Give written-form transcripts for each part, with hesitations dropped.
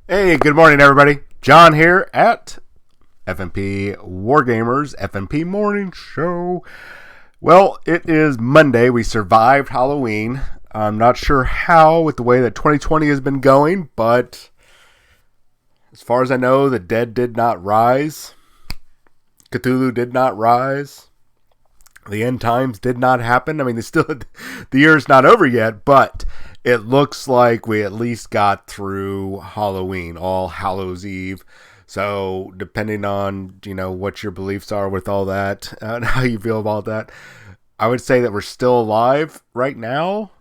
Hey, good morning, everybody. John here at FNP Wargamers, FNP Morning Show. Well, it is Monday. We survived Halloween. I'm not sure how with the way that 2020 has been going, but as far as I know, the dead did not rise. Cthulhu did not rise. The end times did not happen. I mean, the year's not over yet, but it looks like we at least got through Halloween, All Hallows Eve. So depending on, what your beliefs are with all that and how you feel about that, I would say that we're still alive right now.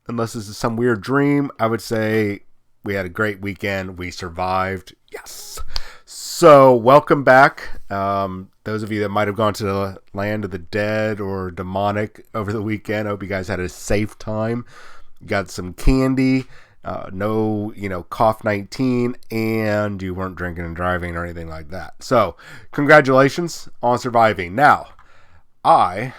Unless this is some weird dream, I would say we had a great weekend. We survived. Yes. So welcome back. Those of you that might have gone to the land of the dead or demonic over the weekend, I hope you guys had a safe time. Got some candy, no, cough 19, and you weren't drinking and driving or anything like that. So congratulations on surviving. Now, I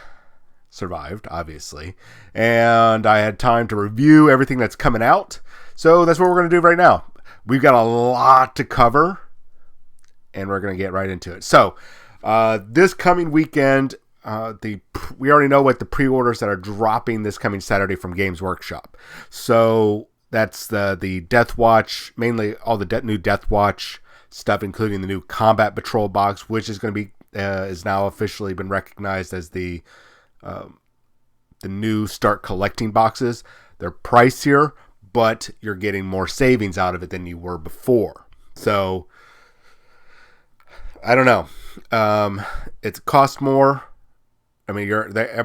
survived, obviously, and I had time to review everything that's coming out. So that's what we're going to do right now. We've got a lot to cover, and we're going to get right into it. So this coming weekend, we already know what the pre-orders that are dropping this coming Saturday from Games Workshop. So that's the Death Watch, mainly all the new Death Watch stuff, including the new Combat Patrol box, which is going to be is now officially been recognized as the new Start Collecting boxes. They're pricier, but you're getting more savings out of it than you were before. So I don't know. It costs more. I mean,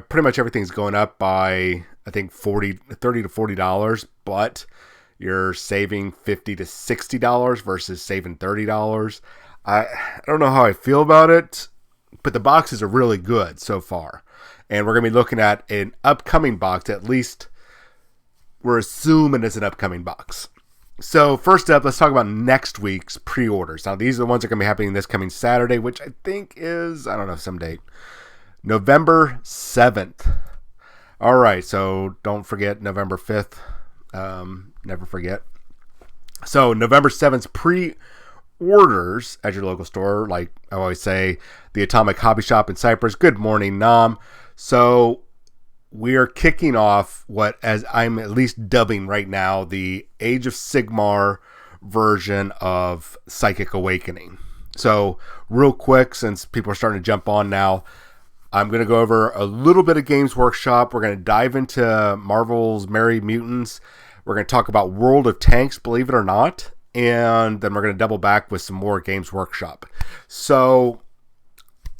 pretty much everything's going up by, I think, $30 to $40, but you're saving $50 to $60 versus saving $30. I don't know how I feel about it, but the boxes are really good so far. And we're going to be looking at an upcoming box. At least we're assuming it's an upcoming box. So first up, let's talk about next week's pre-orders. Now, these are the ones that are going to be happening this coming Saturday, which I think is, I don't know, some date. November 7th. All right, so don't forget November 5th. Never forget. So November 7th's pre-orders at your local store, like I always say, the Atomic Hobby Shop in Cyprus. Good morning, Nam. So we are kicking off what, as I'm at least dubbing right now, the Age of Sigmar version of Psychic Awakening. So real quick, since people are starting to jump on now, I'm going to go over a little bit of Games Workshop. We're going to dive into Marvel's Merry Mutants. We're going to talk about World of Tanks, believe it or not. And then we're going to double back with some more Games Workshop. So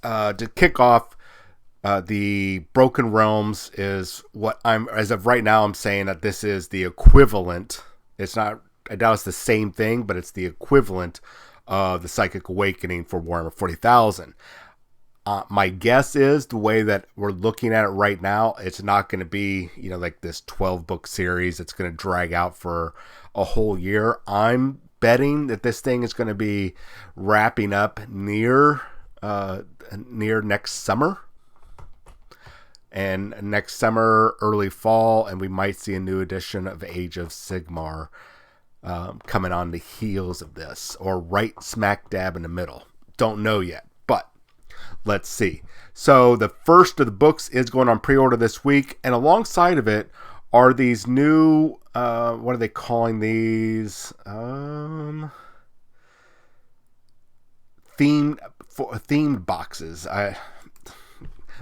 to kick off, the Broken Realms is what as of right now, I'm saying that this is the equivalent. It's not, I doubt it's the same thing, but it's the equivalent of the Psychic Awakening for Warhammer 40,000. My guess is the way that we're looking at it right now, it's not going to be, like this 12-book series. It's going to drag out for a whole year. I'm betting that this thing is going to be wrapping up near next summer. And next summer, early fall, and we might see a new edition of Age of Sigmar coming on the heels of this, or right smack dab in the middle. Don't know yet, but let's see. So the first of the books is going on pre-order this week, and alongside of it are these new, what are they calling these? Themed boxes.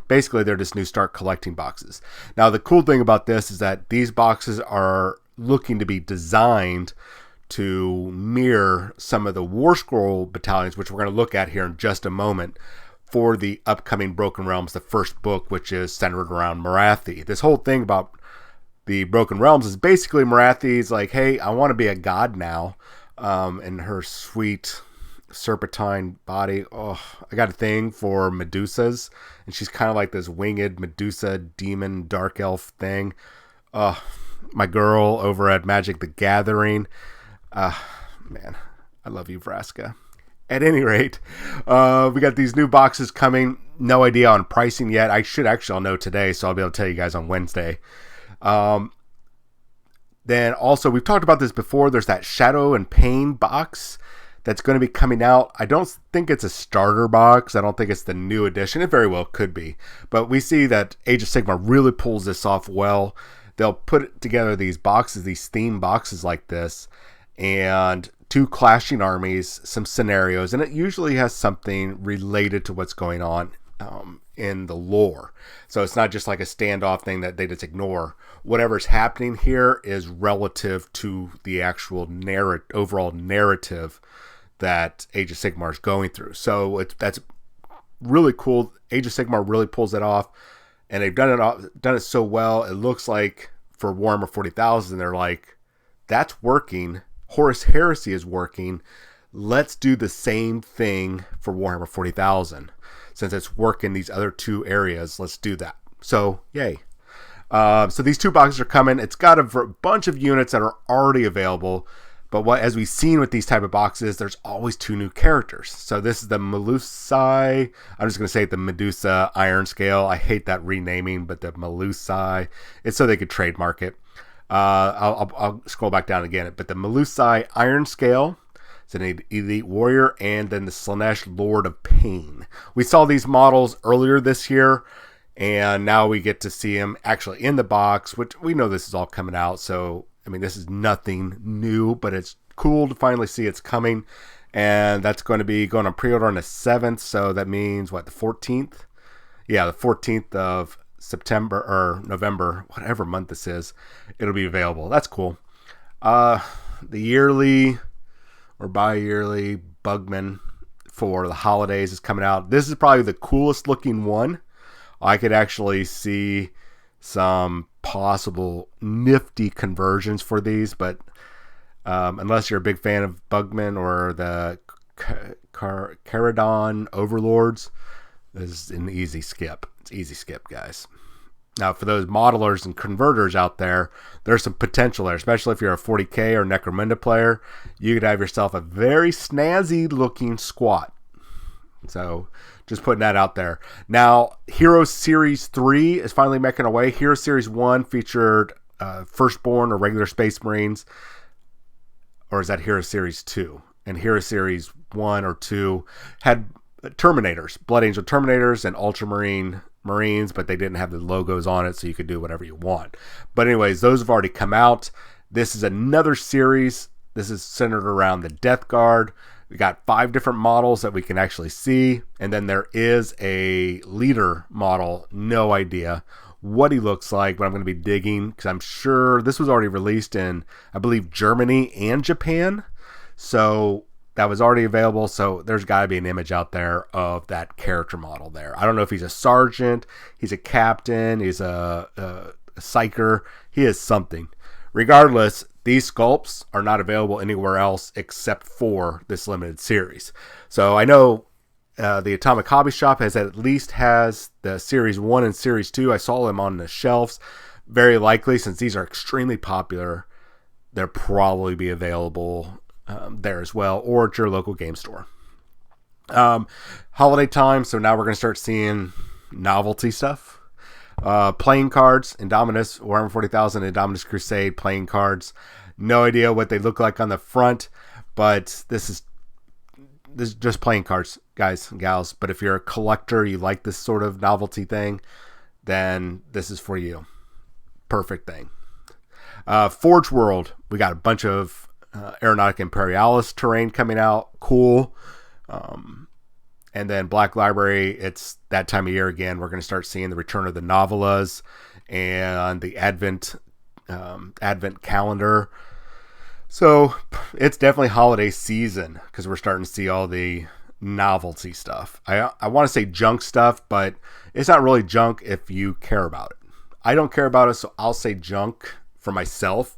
Basically, they're just new Start Collecting boxes. Now, the cool thing about this is that these boxes are looking to be designed to mirror some of the War Scroll battalions, which we're going to look at here in just a moment, for the upcoming Broken Realms, the first book, which is centered around Morathi. This whole thing about the Broken Realms is basically Morathi's like, hey, I want to be a god now, and her sweet serpentine body. Oh, I got a thing for Medusas, and she's kind of like this winged Medusa demon dark elf thing. My girl over at Magic the Gathering. Man, I love you, Vraska. At any rate, we got these new boxes coming. No idea on pricing yet. I should actually, I'll know today, so I'll be able to tell you guys on Wednesday. Then also, we've talked about this before. There's that Shadow and Pain box that's going to be coming out. I don't think it's a starter box. I don't think it's the new edition. It very well could be. But we see that Age of Sigmar really pulls this off well. They'll put together these boxes, these theme boxes like this, and 2 clashing armies, some scenarios, and it usually has something related to what's going on in the lore. So it's not just like a standoff thing that they just ignore. Whatever's happening here is relative to the actual overall narrative that Age of Sigmar is going through. So that's really cool. Age of Sigmar really pulls it off, and they've done it so well. It looks like for Warhammer 40,000, they're like, that's working. Horus Heresy is working. Let's do the same thing for Warhammer 40,000. Since it's working these other 2 areas, let's do that. So, yay. So these 2 boxes are coming. It's got a bunch of units that are already available. But as we've seen with these type of boxes, there's always 2 new characters. So this is the Melusai. I'm just going to say the Medusa Iron Scale. I hate that renaming, but the Melusai. It's so they could trademark it. I'll scroll back down again. But the Melusai Iron Scale. It's an elite warrior, and then the Slaanesh Lord of Pain. We saw these models earlier this year, and now we get to see them actually in the box, which we know this is all coming out. So, I mean, this is nothing new, but it's cool to finally see it's coming. And that's going to be going on pre-order on the 7th. So that means, what, the 14th? Yeah, the 14th of September or November, whatever month this is, it'll be available. That's cool. The yearly or bi-yearly Bugman for the holidays is coming out. This is probably the coolest looking one. I could actually see some possible nifty conversions for these, but unless you're a big fan of Bugman or the Caradon Overlords, this is an easy skip. It's easy skip, guys. Now, for those modelers and converters out there, there's some potential there, especially if you're a 40k or Necromunda player. You could have yourself a very snazzy looking squat. So, just putting that out there. Now, Hero Series 3 is finally making a way. Hero Series 1 featured Firstborn or regular Space Marines. Or is that Hero Series 2? And Hero Series 1 or 2 had Terminators, Blood Angel Terminators and Ultramarine Marines, but they didn't have the logos on it, so you could do whatever you want. But anyways, those have already come out. This is another series. This is centered around the Death Guard. We got 5 different models that we can actually see, and then there is a leader model. No idea what he looks like, but I'm going to be digging because I'm sure this was already released in, I believe, Germany and Japan. So that was already available, so there's got to be an image out there of that character model there. I don't know if he's a sergeant, he's a captain, he's a psyker, he is something. Regardless, these sculpts are not available anywhere else except for this limited series. So I know the Atomic Hobby Shop has the Series 1 and Series 2. I saw them on the shelves. Very likely, since these are extremely popular, they'll probably be available there as well, or at your local game store. Holiday time, so now we're going to start seeing novelty stuff. Playing cards, Indominus, Warhammer 40,000, Indominus Crusade playing cards. No idea what they look like on the front, but this is just playing cards, guys and gals. But if you're a collector, you like this sort of novelty thing, then this is for you. Perfect thing. Forge World, we got a bunch of Aeronautica Imperialis terrain coming out. Cool. And then Black Library, it's that time of year again. We're going to start seeing the return of the novellas and the Advent calendar. So it's definitely holiday season because we're starting to see all the novelty stuff. I want to say junk stuff, but it's not really junk if you care about it. I don't care about it, so I'll say junk for myself.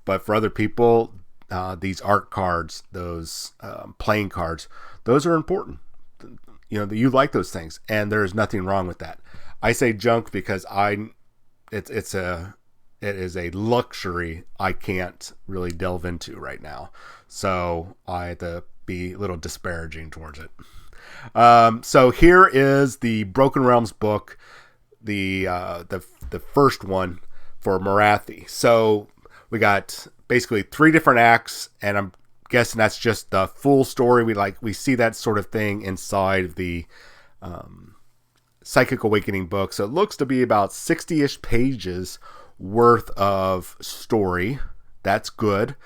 But for other people, these art cards, those playing cards, those are important. You know, you like those things, and there's nothing wrong with that. I say junk because it is a luxury I can't really delve into right now, so I have to be a little disparaging towards it. So here is the Broken Realms book, the first one for Morathi. So We got basically 3 different acts, and I'm guessing that's just the full story. We see that sort of thing inside of the Psychic Awakening book. So it looks to be about 60-ish pages worth of story. That's good.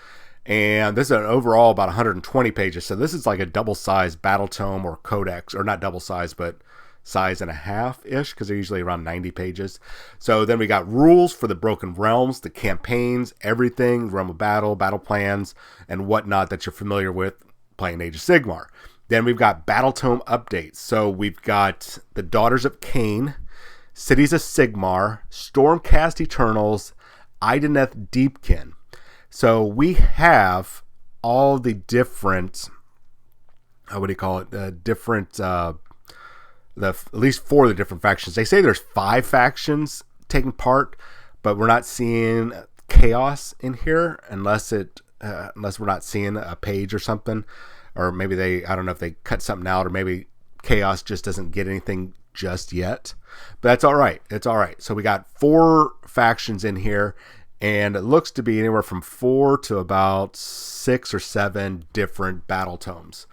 And this is an overall about 120 pages. So this is like a double-sized battle tome or codex, or not double-sized, but size and a half-ish, because they're usually around 90 pages. So then we got rules for the Broken Realms, the campaigns, everything, Realm of Battle, battle plans, and whatnot that you're familiar with playing Age of Sigmar. Then we've got Battle Tome updates. So we've got the Daughters of Cain, Cities of Sigmar, Stormcast Eternals, Ideneth Deepkin. So we have all the different, what do you call it? Different, at least 4 of the different factions. They say there's 5 factions taking part, but we're not seeing chaos in here unless we're not seeing a page or something, or maybe I don't know if they cut something out, or maybe chaos just doesn't get anything just yet. But that's all right. It's all right. So we got 4 factions in here, and it looks to be anywhere from 4 to about 6 or 7 different battle tomes.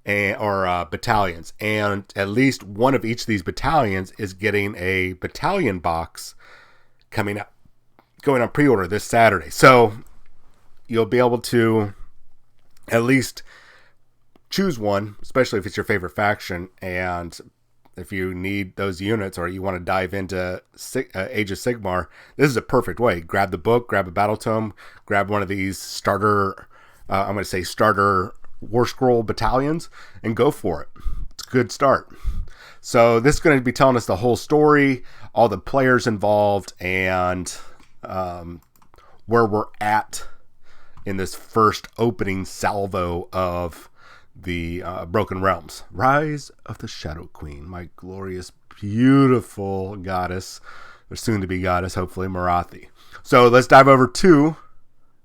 Or battalions, and at least one of each of these battalions is getting a battalion box going on pre-order this Saturday. So you'll be able to at least choose one, especially if it's your favorite faction, and if you need those units or you want to dive into Age of Sigmar, this is a perfect way. Grab the book, grab a battle tome, grab one of these starter War Scroll battalions, and go for it. It's a good start. So this is going to be telling us the whole story, all the players involved, and where we're at in this first opening salvo of the Broken Realms. Rise of the Shadow Queen, my glorious, beautiful goddess, or soon-to-be goddess, hopefully, Marathi. So let's dive over to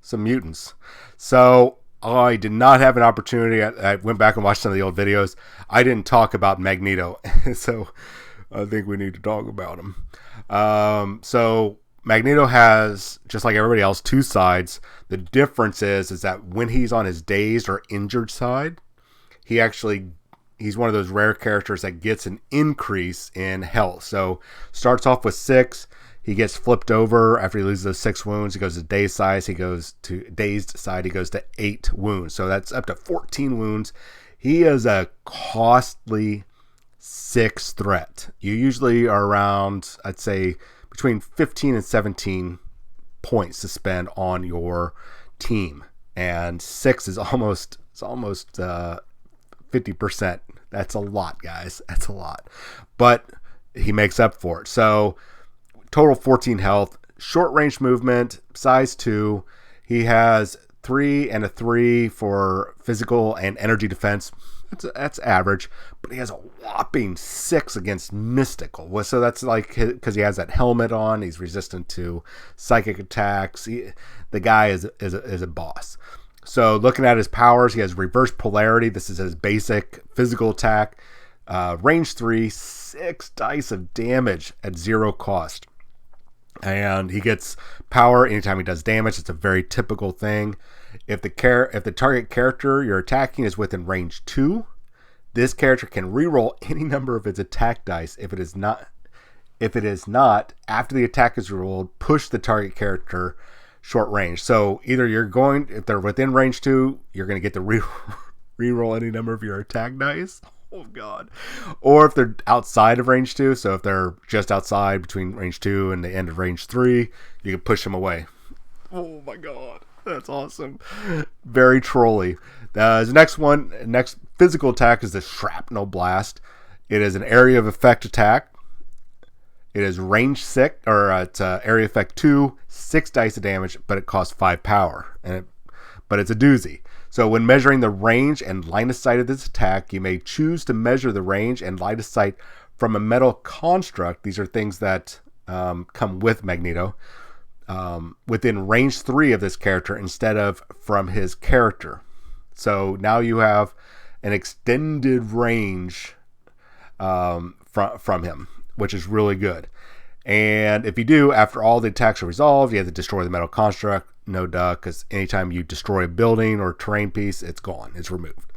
some mutants. So I did not have an opportunity. I went back and watched some of the old videos. I didn't talk about Magneto, so I think we need to talk about him. So Magneto has, just like everybody else, 2 sides. The difference is that when he's on his dazed or injured side, he's one of those rare characters that gets an increase in health. So starts off with 6. He gets flipped over after he loses those 6 wounds. He goes to dazed side. He goes to 8 wounds. So that's up to 14 wounds. He is a costly 6 threat. You usually are around, I'd say, between 15 and 17 points to spend on your team. And 6 is almost 50%. That's a lot, guys. That's a lot. But he makes up for it. So total 14 health, short range movement, size 2. He has 3 and a 3 for physical and energy defense. That's average, but he has a whopping 6 against mystical. So that's like, because he has that helmet on, he's resistant to psychic attacks. The guy is a boss. So looking at his powers, he has reverse polarity. This is his basic physical attack. Range 3, 6 dice of damage at 0 cost. And he gets power anytime he does damage. It's a very typical thing. If the target character you're attacking is within range 2, this character can reroll any number of its attack dice. If it is not, after the attack is rolled, push the target character short range. So either if they're within range 2, you're going to get to reroll any number of your attack dice. Oh God. Or if they're outside of range 2, so if they're just outside between range 2 and the end of range 3, you can push them away. Oh my God. That's awesome. Very trolly. The next physical attack is the Shrapnel Blast. It is an area of effect attack. It is range 6, or it's area effect 2, 6 dice of damage, but it costs 5 power. But it's a doozy. So when measuring the range and line of sight of this attack, you may choose to measure the range and line of sight from a metal construct. These are things that come with Magneto. Within range 3 of this character instead of from his character. So now you have an extended range from him, which is really good. And if you do, after all the attacks are resolved, you have to destroy the metal construct. no duh, because anytime you destroy a building or a terrain piece, it's gone. It's removed.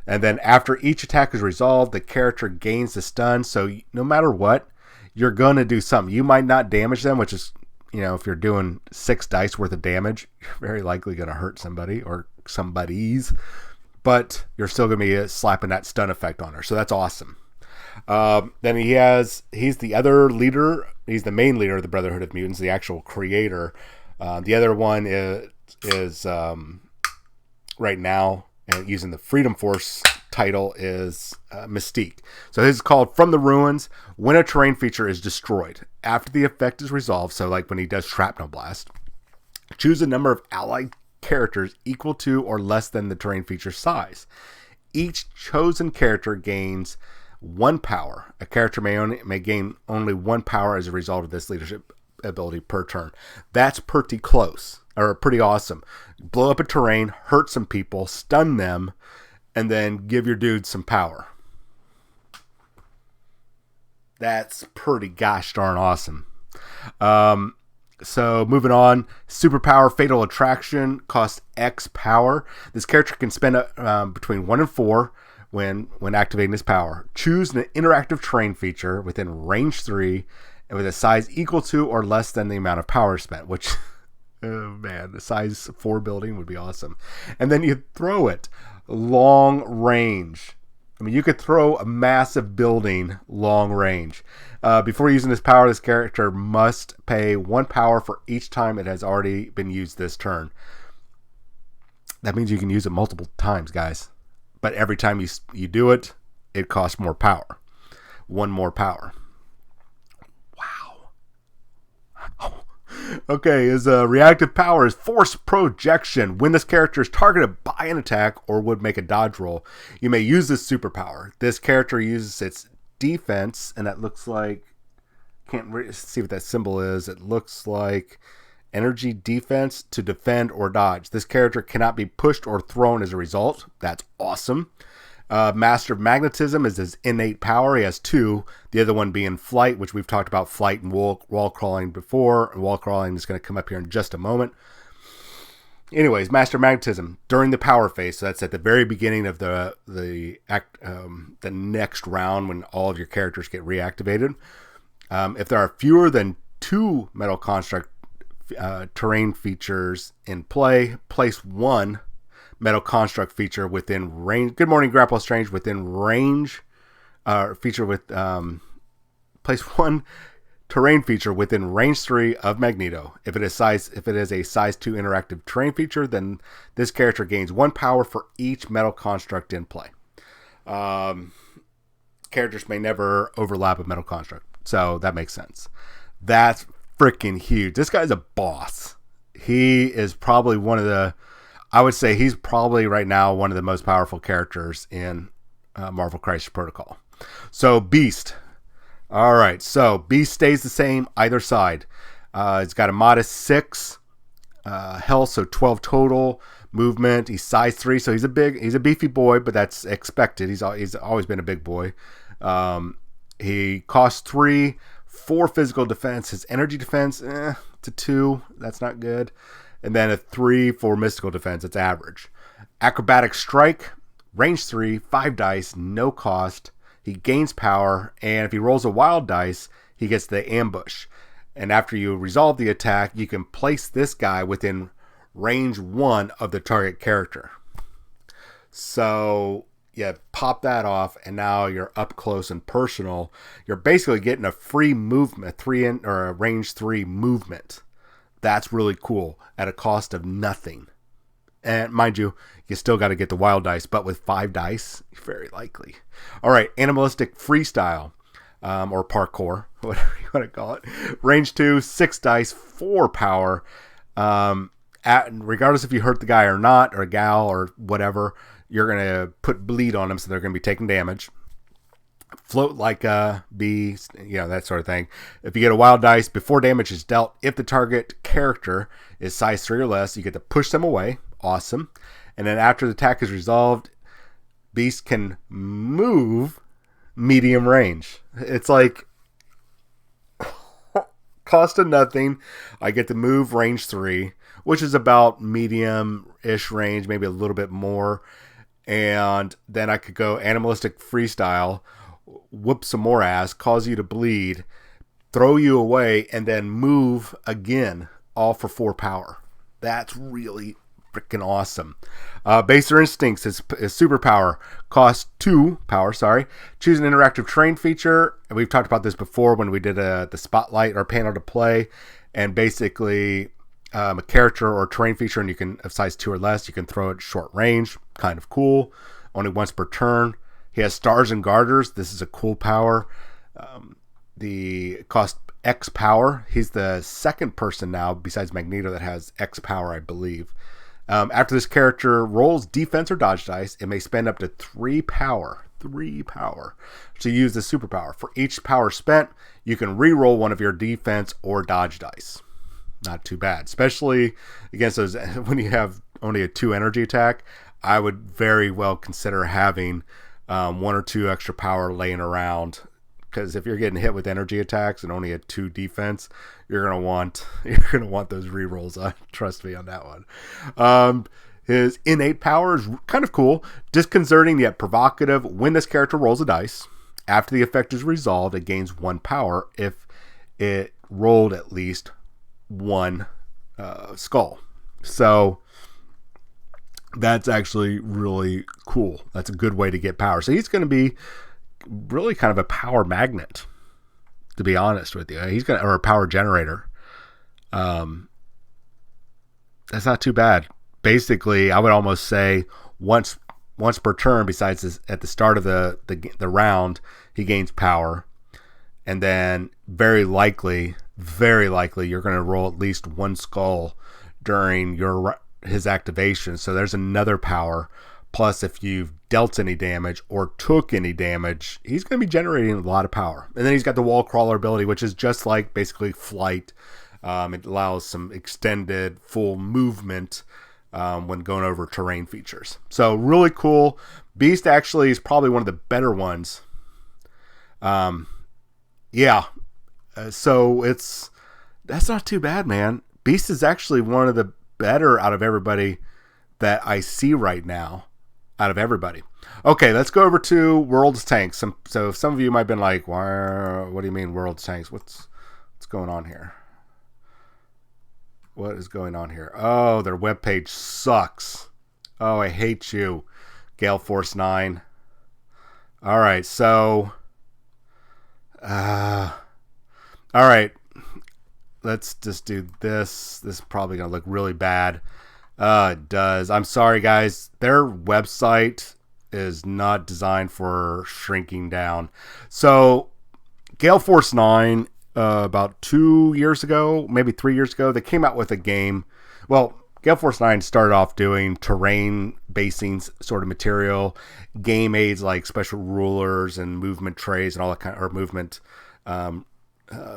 And then after each attack is resolved, the character gains the stun. So no matter what, you're going to do something. You might not damage them, which is, if you're doing 6 dice worth of damage, you're very likely going to hurt somebody or somebody's. But you're still going to be slapping that stun effect on her. So that's awesome. Then he's the other leader. He's the main leader of the Brotherhood of Mutants, the actual creator. The other one is right now, using the Freedom Force title, is Mystique. So this is called From the Ruins. When a terrain feature is destroyed, after the effect is resolved, so like when he does Shrapnel Blast, choose a number of allied characters equal to or less than the terrain feature size. Each chosen character gains 1 power. A character may gain only 1 power as a result of this leadership ability per turn. That's pretty close, or pretty awesome. Blow up a terrain, hurt some people, stun them, and then give your dude some power. That's pretty gosh darn awesome. So moving on, superpower Fatal Attraction costs X power. This character can spend between 1 and 4 when activating this power. Choose an interactive terrain feature within range 3 and with a size equal to or less than the amount of power spent, which, oh man, the size 4 building would be awesome. And then you throw it long range. I mean, you could throw a massive building long range. Before using this power, this character must pay 1 power for each time it has already been used this turn. That means you can use it multiple times, guys. But every time you do it, it costs more power. 1 more power. Wow. Okay, his reactive power is Force Projection. When this character is targeted by an attack or would make a dodge roll, you may use this superpower. This character uses its defense, and that looks like, can't see what that symbol is. It looks like energy defense to defend or dodge. This character cannot be pushed or thrown as a result. That's awesome. Master of Magnetism is his innate power. He has 2. The other one being Flight, which we've talked about flight and wall crawling before. And wall crawling is going to come up here in just a moment. Anyways, Master of Magnetism during the power phase. So that's at the very beginning of the next round when all of your characters get reactivated. If there are fewer than 2 metal construct terrain features in play, place 1 metal construct feature within range. Good morning, Grapple Strange. Within range, feature with place 1 terrain feature within range 3 of Magneto. If it is a size 2 interactive terrain feature, then this character gains 1 power for each metal construct in play. Characters may never overlap a metal construct, so that makes sense. That's freaking huge. This guy's a boss. He is probably I would say he's probably right now one of the most powerful characters in Marvel Crisis Protocol. So Beast. All right, so Beast stays the same either side. It's got a modest 6 health, so 12 total movement. He's size 3, so he's a beefy boy, but that's expected. He's always been a big boy. He costs 3. 4 physical defense. His energy defense, to 2. That's not good. And then a 3 for mystical defense. It's average. Acrobatic Strike, range 3, 5 dice, no cost. He gains power, and if he rolls a wild dice, he gets the ambush. And after you resolve the attack, you can place this guy within range 1 of the target character. So you pop that off, and now you're up close and personal. You're basically getting a free movement, a range 3 movement. That's really cool at a cost of nothing. And mind you, you still got to get the wild dice, but with 5 dice, very likely. All right, Animalistic Freestyle, or Parkour, whatever you want to call it. Range 2, 6 dice, 4 power. Regardless if you hurt the guy or not, or a gal or whatever, you're going to put bleed on them, so they're going to be taking damage. Float like a bee, that sort of thing. If you get a wild dice before damage is dealt, if the target character is size 3 or less, you get to push them away. Awesome. And then after the attack is resolved, Beast can move medium range. It's like cost of nothing. I get to move range 3, which is about medium-ish range, maybe a little bit more. And then I could go animalistic freestyle, whoop some more ass, cause you to bleed, throw you away, and then move again, all for 4 power. That's really freaking awesome. Baser Instincts is superpower. Cost 2 power, sorry. Choose an interactive terrain feature. And we've talked about this before when we did the spotlight or panel to play. And basically, a character or terrain feature, and you can, of size 2 or less, you can throw it short range. Kind of cool. Only once per turn. He has Stars and Garters. This is a cool power. The cost X power. He's the second person now, besides Magneto, that has X power, I believe. After this character rolls defense or dodge dice, it may spend up to 3 power. 3 power to use the superpower. For each power spent, you can re-roll one of your defense or dodge dice. Not too bad. Especially against those, when you have only a 2 energy attack, I would very well consider having 1 or 2 extra power laying around. Because if you're getting hit with energy attacks and only a 2 defense, you're gonna want those rerolls. Trust me on that one. His innate power is kind of cool, disconcerting yet provocative. When this character rolls a dice, after the effect is resolved, it gains 1 power if it rolled at least 1 skull. So that's actually really cool. That's a good way to get power. So he's going to be really kind of a power magnet, to be honest with you. Or a power generator. That's not too bad. Basically, I would almost say once per turn, besides this, at the start of the round, he gains power. And then very likely, you're going to roll at least 1 skull during his activation. So there's another power. Plus, if you've dealt any damage or took any damage, he's going to be generating a lot of power. And then he's got the wall crawler ability, which is just like basically flight. It allows some extended full movement when going over terrain features. So really cool. Beast actually is probably one of the better ones. So that's not too bad, man. Beast is actually one of the better out of everybody that I see right now. Out of everybody. Okay, let's go over to World's Tanks. So some of you might have been like, what do you mean World's Tanks? What's going on here? What is going on here? Oh, their webpage sucks. Oh, I hate you, Gale Force 9. All right, so... all right. Let's just do this. This is probably going to look really bad. It does. I'm sorry, guys. Their website is not designed for shrinking down. So, Gale Force 9, about 2 years ago, maybe 3 years ago, they came out with a game. Well, Gale Force 9 started off doing terrain basing sort of material, game aids like special rulers and movement trays and all that kind of, or movement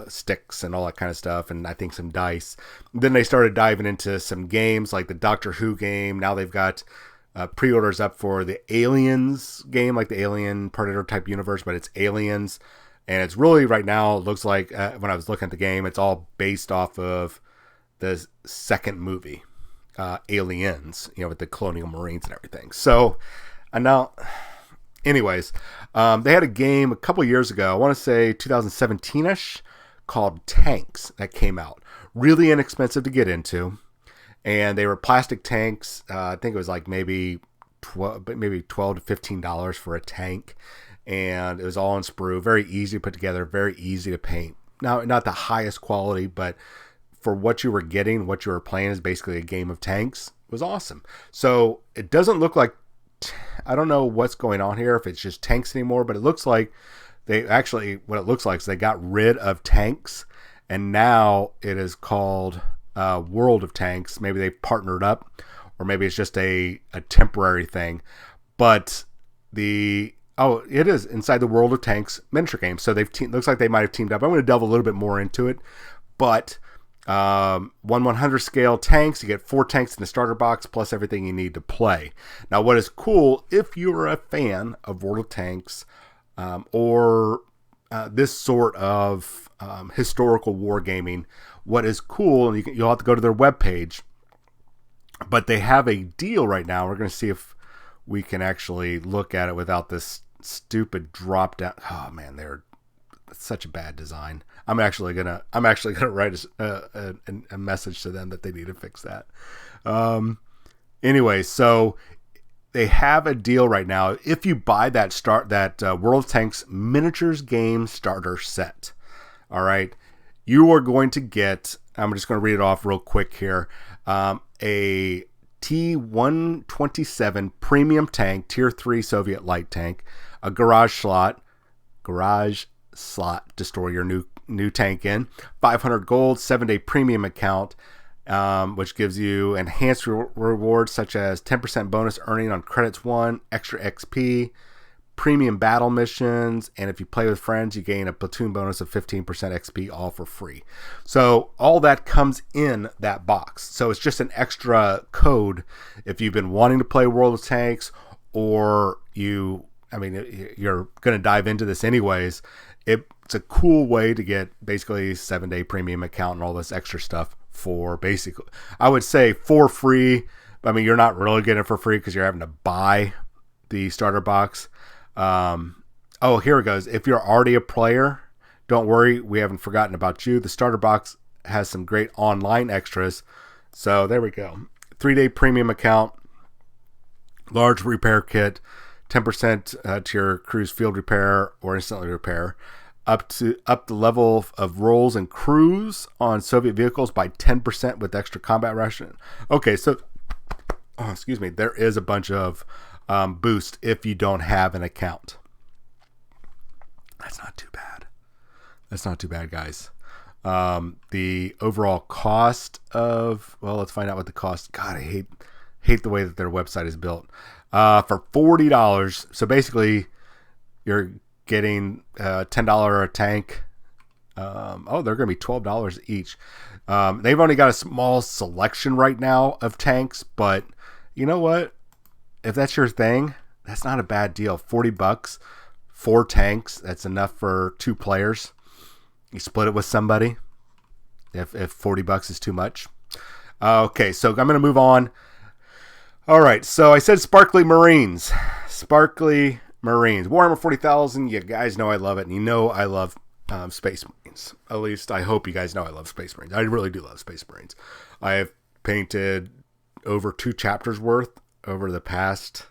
sticks and all that kind of stuff, and I think some dice. Then they started diving into some games like the Doctor Who game. Now they've got pre-orders up for the Aliens game, like the Alien Predator type universe, but it's Aliens. And it's really, right now, it looks like, when I was looking at the game, it's all based off of the second movie, Aliens, with the Colonial Marines and everything. So, and now... Anyways, they had a game a couple years ago, I want to say 2017-ish, called Tanks that came out. Really inexpensive to get into. And they were plastic tanks. I think it was like maybe $12 to $15 for a tank. And it was all in sprue. Very easy to put together, very easy to paint. Now, not the highest quality, but for what you were getting, what you were playing is basically a game of tanks. It was awesome. So it doesn't look like, I don't know what's going on here, if it's just tanks anymore, but it looks like what it looks like is they got rid of tanks, and now it is called World of Tanks. Maybe they've partnered up, or maybe it's just a temporary thing. But it is inside the World of Tanks miniature game. So looks like they might have teamed up. I'm going to delve a little bit more into it, but 1/100 scale tanks. You get 4 tanks in the starter box plus everything you need to play. Now, what is cool, if you're a fan of World of Tanks, or this sort of historical wargaming, what is cool, and you'll have to go to their webpage, but they have a deal right now. We're going to see if we can actually look at it without this stupid drop down. Oh man, they're such a bad design. I'm actually gonna write a message to them that they need to fix that. Anyway, so they have a deal right now. If you buy that World of Tanks miniatures game starter set, all right, you are going to get. I'm just going to read it off real quick here. A T-127 premium tank, tier 3 Soviet light tank, a garage slot to store your new tank in, 500 gold, 7-day premium account, which gives you enhanced rewards such as 10% bonus earning on credits won, extra XP, premium battle missions, and if you play with friends, you gain a platoon bonus of 15% XP, all for free. So all that comes in that box. So it's just an extra code if you've been wanting to play World of Tanks, or you're going to dive into this anyways. It's a cool way to get basically 7-day premium account and all this extra stuff for basically, I would say for free. I mean, you're not really getting it for free because you're having to buy the starter box. Oh, here it goes. If you're already a player, don't worry, we haven't forgotten about you. The starter box has some great online extras. So there we go. 3-day premium account, large repair kit, 10% to your crew's field repair or instantly repair, up the level of rolls and crews on Soviet vehicles by 10% with extra combat ration. Okay, so there is a bunch of boost if you don't have an account. That's not too bad, guys. The overall cost of, well, let's find out what the cost. God, I hate the way that their website is built. For $40, so basically you're getting $10 a tank. They're going to be $12 each. They've only got a small selection right now of tanks, but you know what? If that's your thing, that's not a bad deal. $40, 4 tanks. That's enough for 2 players. You split it with somebody if $40 is too much. Okay, so I'm going to move on. All right, so I said Sparkly Marines. Warhammer 40,000, you guys know I love it, and you know I love Space Marines. At least I hope you guys know I love Space Marines. I really do love Space Marines. I have painted over 2 chapters worth over the past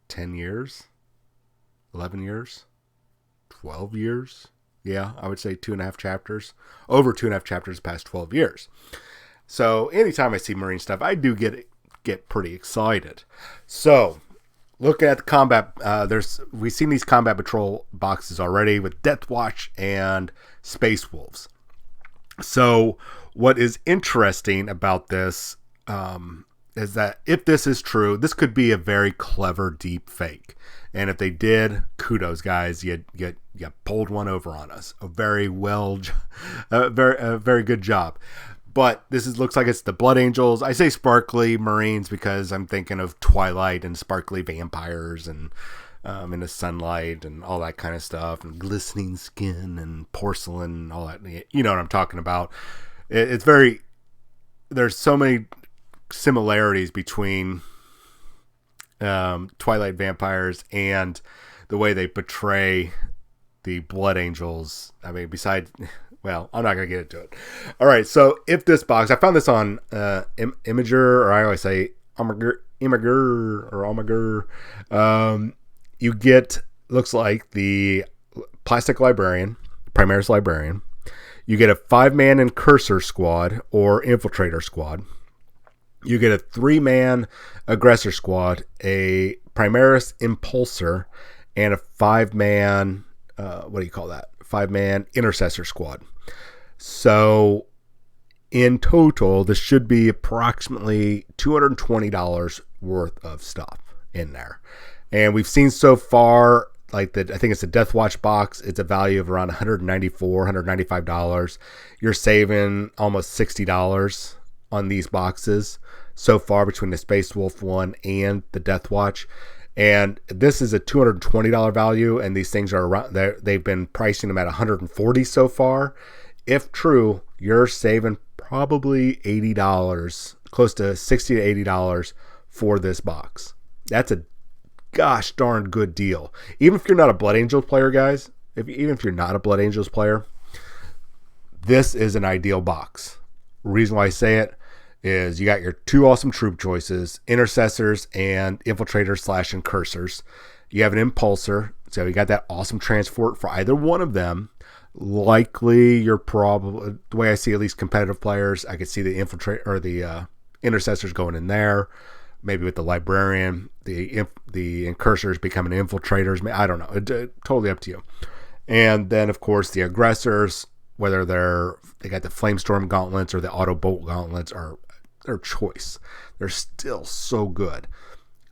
10 years, 11 years, 12 years. Yeah, I would say 2.5 chapters. Over 2.5 chapters past 12 years. So anytime I see Marine stuff, I do get pretty excited. So looking at the combat, we've seen these combat patrol boxes already with Death Watch and Space Wolves. So what is interesting about this is that if this is true, this could be a very clever deep fake. And if they did, kudos, guys. You pulled one over on us. A very good job. But looks like it's the Blood Angels. I say sparkly Marines because I'm thinking of Twilight and sparkly vampires and in the sunlight and all that kind of stuff, and glistening skin and porcelain and all that. You know what I'm talking about. There's so many similarities between Twilight vampires and the way they portray the Blood Angels. I mean, well, I'm not going to get into it. All right, so if this box, I found this on Imager, or I always say Imager. You get, looks like the Plastic Librarian, Primaris Librarian. You get a 5-man Incursor squad or Infiltrator squad. You get a 3-man Aggressor squad, a Primaris Impulsor, and a 5-man, 5-man Intercessor squad. So in total, this should be approximately $220 worth of stuff in there. And we've seen so far, I think it's a Death Watch box. It's a value of around $194, $195. You're saving almost $60 on these boxes so far between the Space Wolf one and the Death Watch. And this is a $220 value, and these things are around. They've been pricing them at $140 so far. If true, you're saving probably $80, close to $60 to $80 for this box. That's a gosh darn good deal. Even if you're not a Blood Angels player, guys, even if you're not a Blood Angels player, this is an ideal box. Reason why I say it is you got your two awesome troop choices, intercessors and infiltrators / incursors. You have an impulsor, so you got that awesome transport for either one of them. Likely, you're probably, the way I see at least competitive players, I could see the infiltrate or the intercessors going in there. Maybe with the librarian, the incursors becoming infiltrators. I don't know. Totally up to you. And then, of course, the aggressors, whether they got the Flamestorm gauntlets or the Auto Bolt gauntlets, are their choice. They're still so good.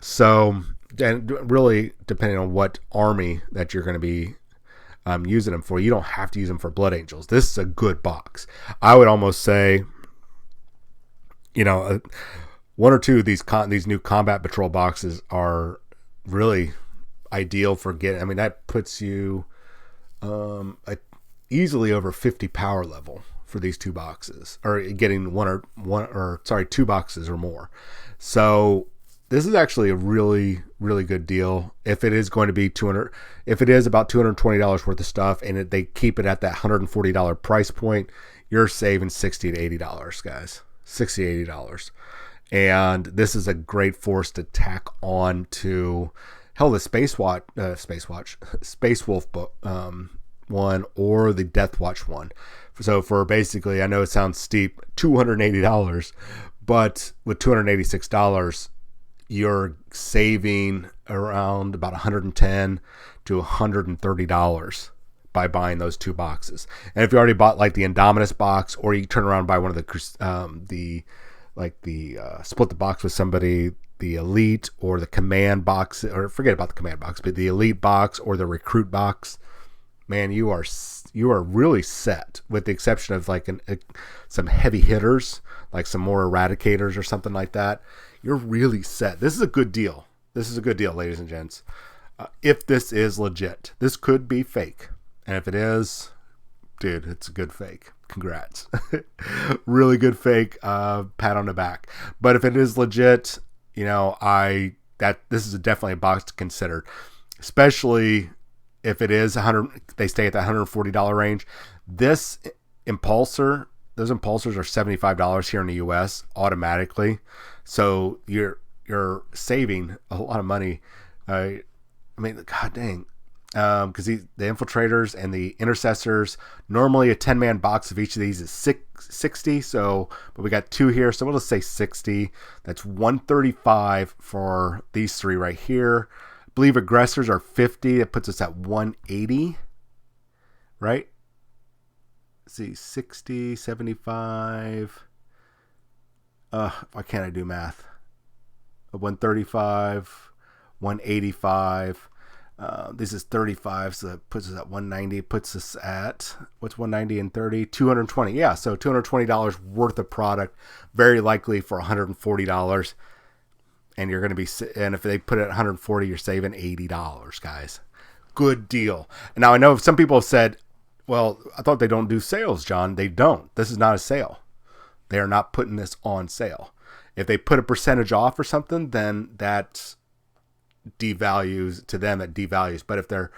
So, and really, depending on what army that you're going to be using them for, you don't have to use them for Blood Angels. This is a good box. I would almost say, one or two of these new combat patrol boxes are really ideal for getting. I mean, that puts you easily over 50 power level for these two boxes, or getting two boxes or more. So this is actually a really, really good deal. If it is going to be if it is about $220 worth of stuff, and they keep it at that $140 price point, you're saving $60 to $80, guys. $60 to $80. And this is a great force to tack on to, hell, the Space Wolf book, one, or the Death Watch one. So for basically, I know it sounds steep, $280, but with $286, you're saving around about $110 to $130 by buying those two boxes. And if you already bought like the Indominus box, or you turn around and buy one of the split the box with somebody, the Elite or the Command box, or forget about the Command box, but the Elite box or the Recruit box, man, you are really set, with the exception of like some heavy hitters, like some more Eradicators or something like that. You're really set. This is a good deal. Ladies and gents. If this is legit, this could be fake. And if it is, dude, it's a good fake. Congrats. Really good fake. Pat on the back. But if it is legit, this is definitely a box to consider, especially if it is they stay at that $140 range. Those impulsors are $75 here in the US automatically. So you're saving a lot of money. God dang. Because the infiltrators and the intercessors, normally a 10-man box of each of these is 60. So, but we got two here, so we'll just say 60. That's $135 for these three right here. I believe aggressors are 50. It puts us at $180, right? Let's see, 60, 75. Why can't I do math? 135, 185. This is 35, so that puts us at 190. Puts us at, what's 190 and 30? 220. Yeah, so $220 worth of product, very likely for $140. And you're going to be, and if they put it at 140, you're saving $80, guys. Good deal. Now I know some people have said, well, I thought they don't do sales, John. They don't. This is not a sale. They are not putting this on sale. If they put a percentage off or something, then that devalues to them. It devalues. But if they're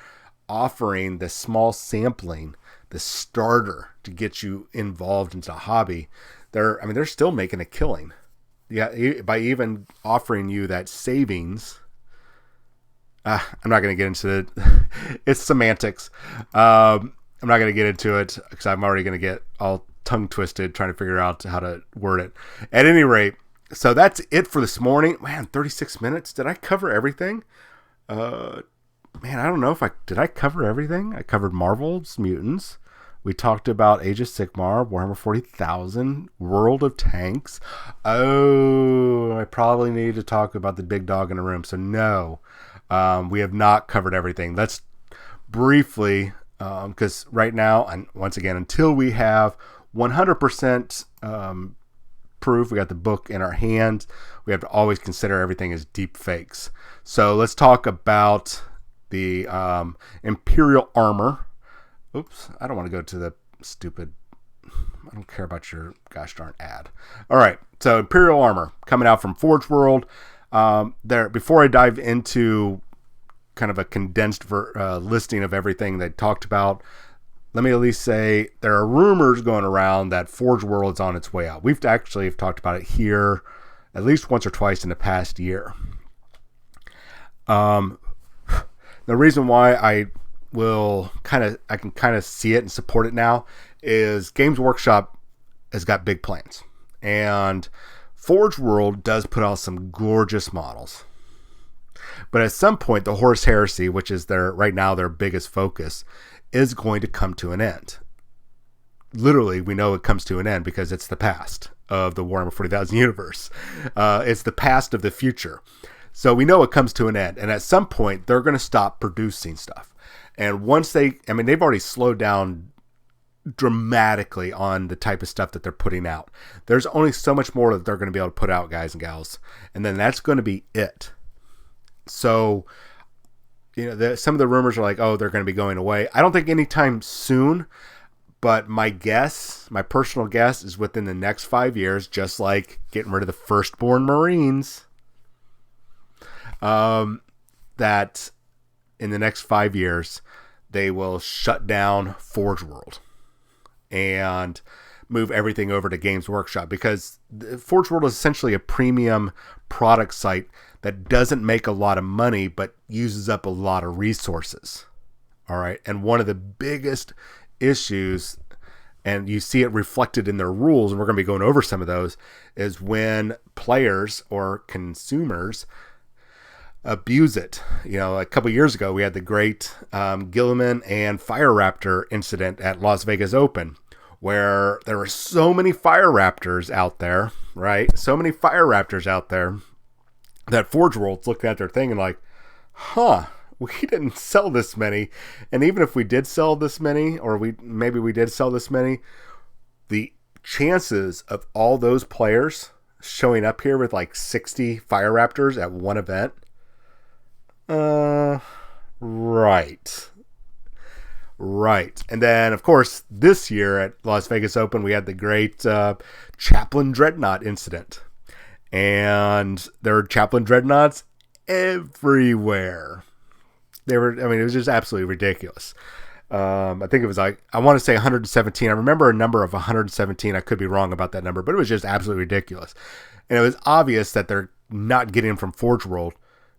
offering the small sampling, the starter to get you involved into a hobby, they're still making a killing. Yeah, by even offering you that savings. I'm not going to get into it. It's semantics. I'm not going to get into it because I'm already going to get all tongue twisted trying to figure out how to word it. At any rate, so that's it for this morning. Man, 36 minutes. Did I cover everything? I don't know did I cover everything? I covered Marvel's Mutants. We talked about Age of Sigmar, Warhammer 40,000, World of Tanks. Oh, I probably need to talk about the big dog in the room. So no, we have not covered everything. Let's briefly, because right now, and once again, until we have 100% proof. We got the book in our hand. We have to always consider everything as deep fakes. So let's talk about the Imperial Armor. Oops, I don't want to go to the stupid... I don't care about your gosh darn ad. All right, so Imperial Armor coming out from Forge World. Before I dive into kind of a condensed listing of everything they talked about, let me at least say there are rumors going around that Forge World is on its way out. We've actually talked about it here at least once or twice in the past year. The reason why I can kind of see it and support it now is Games Workshop has got big plans, and Forge World does put out some gorgeous models. But at some point, the Horus Heresy, which is right now their biggest focus, is going to come to an end. Literally, we know it comes to an end because it's the past of the Warhammer 40,000 universe. It's the past of the future. So we know it comes to an end. And at some point, they're going to stop producing stuff. And once they've already slowed down dramatically on the type of stuff that they're putting out. There's only so much more that they're going to be able to put out, guys and gals. And then that's going to be it. So, some of the rumors are like, oh, they're going to be going away. I don't think anytime soon, but my personal guess is within the next 5 years, just like getting rid of the firstborn Marines, that in the next 5 years, they will shut down Forge World and move everything over to Games Workshop, because Forge World is essentially a premium product site that doesn't make a lot of money, but uses up a lot of resources. All right. And one of the biggest issues, and you see it reflected in their rules, and we're going to be going over some of those, is when players or consumers abuse it. A couple years ago, we had the great Gilliman and Fire Raptor incident at Las Vegas Open, where there were so many Fire Raptors out there, right? So many Fire Raptors out there that Forge World's looking at their thing and like, we didn't sell this many. And even if we did sell this many, or maybe we did sell this many, the chances of all those players showing up here with like 60 Fire Raptors at one event, right. And then, of course, this year at Las Vegas Open, we had the great Chaplain Dreadnought incident. And there were Chaplain Dreadnoughts everywhere. It was just absolutely ridiculous. I think it was I want to say 117. I remember a number of 117. I could be wrong about that number, but it was just absolutely ridiculous. And it was obvious that they're not getting them from Forge World,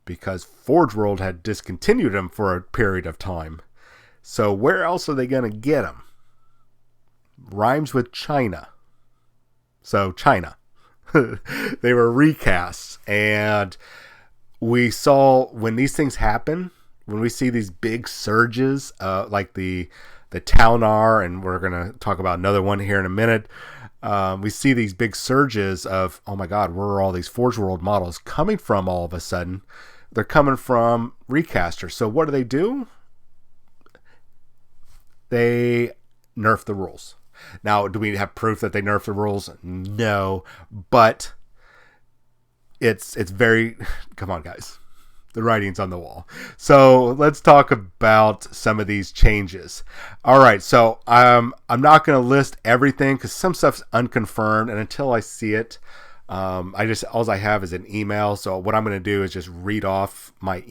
because Forge World had discontinued them for a period of time. So where else are they going to get them? Rhymes with China. So China. They were recasts. And we saw when these things happen, when we see these big surges, like the Talnar, and we're going to talk about another one here in a minute. We see these big surges of, oh my God, where are all these Forge World models coming from all of a sudden? They're coming from recasters. So what do? They nerf the rules. Now, do we have proof that they nerf the rules? No, but it's very, come on guys, the writing's on the wall. So let's talk about some of these changes. All right, so I'm not going to list everything because some stuff's unconfirmed, and until I see it, all I have is an email. So what I'm going to do is just read off my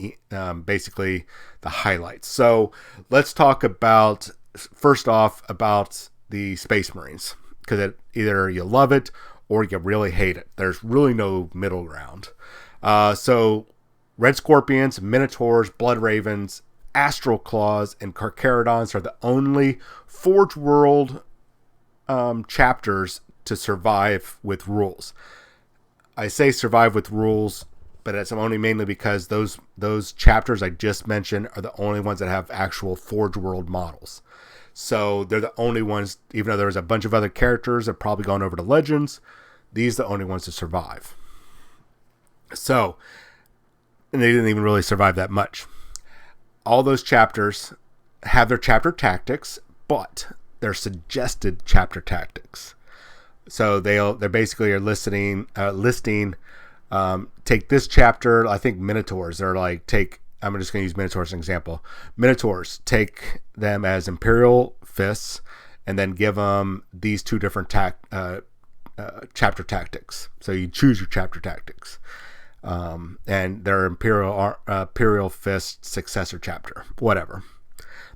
basically the highlights. So let's talk about first off about the Space Marines, because either you love it or you really hate it. There's really no middle ground. So Red Scorpions, Minotaurs, Blood Ravens, Astral Claws, and Carcharodons are the only Forge World chapters to survive with rules. I say survive with rules, but it's only mainly because those chapters I just mentioned are the only ones that have actual Forge World models. So they're the only ones, even though there's a bunch of other characters that have probably gone over to Legends, these are the only ones to survive. So, and they didn't even really survive that much. All those chapters have their chapter tactics, but they're suggested chapter tactics. So they basically are listing take this chapter. I think Minotaurs are like I'm just going to use Minotaurs as an example. Minotaurs, take them as Imperial fists, and then give them these two different chapter tactics. So you choose your chapter tactics, and their Imperial fist successor chapter, whatever.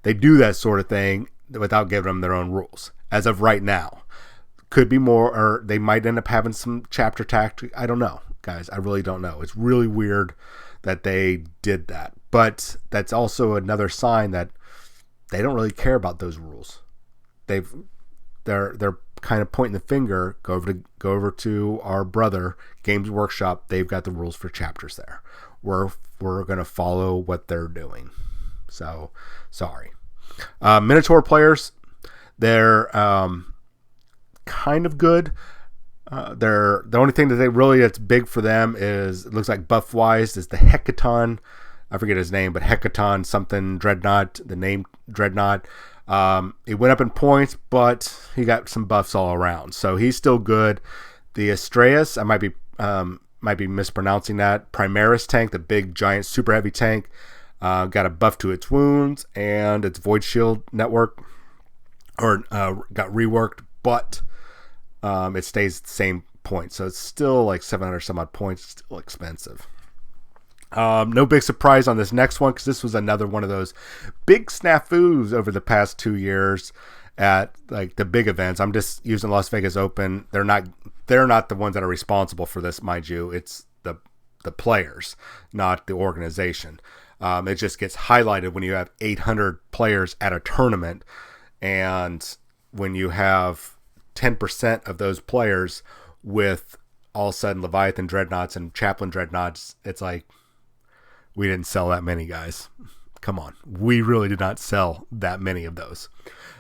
They do that sort of thing without giving them their own rules. As of right now, could be more, or they might end up having some chapter tactic. I don't know, guys. I really don't know. It's really weird that they did that, but that's also another sign that they don't really care about those rules. They're kind of pointing the finger. Go over to our brother Games Workshop. They've got the rules for chapters there. We're gonna follow what they're doing. So sorry, Minotaur players. They're kind of good. The only thing that that's big for them is, it looks like buff wise, is the Hecaton. I forget his name, but Hecaton something Dreadnought. The name Dreadnought. He went up in points, but he got some buffs all around, so he's still good. The Astraeus, I might be mispronouncing that. Primaris tank, the big giant super heavy tank, got a buff to its wounds and its void shield network, or got reworked, but it stays the same point, so it's still like 700 some odd points. It's still expensive. No big surprise on this next one, because this was another one of those big snafus over the past 2 years at like the big events. I'm just using Las Vegas Open. They're not the ones that are responsible for this, mind you. It's the players, not the organization. It just gets highlighted when you have 800 players at a tournament, and when you have 10% of those players with all of a sudden Leviathan Dreadnoughts and Chaplain Dreadnoughts, it's like, we didn't sell that many, guys. Come on. We really did not sell that many of those.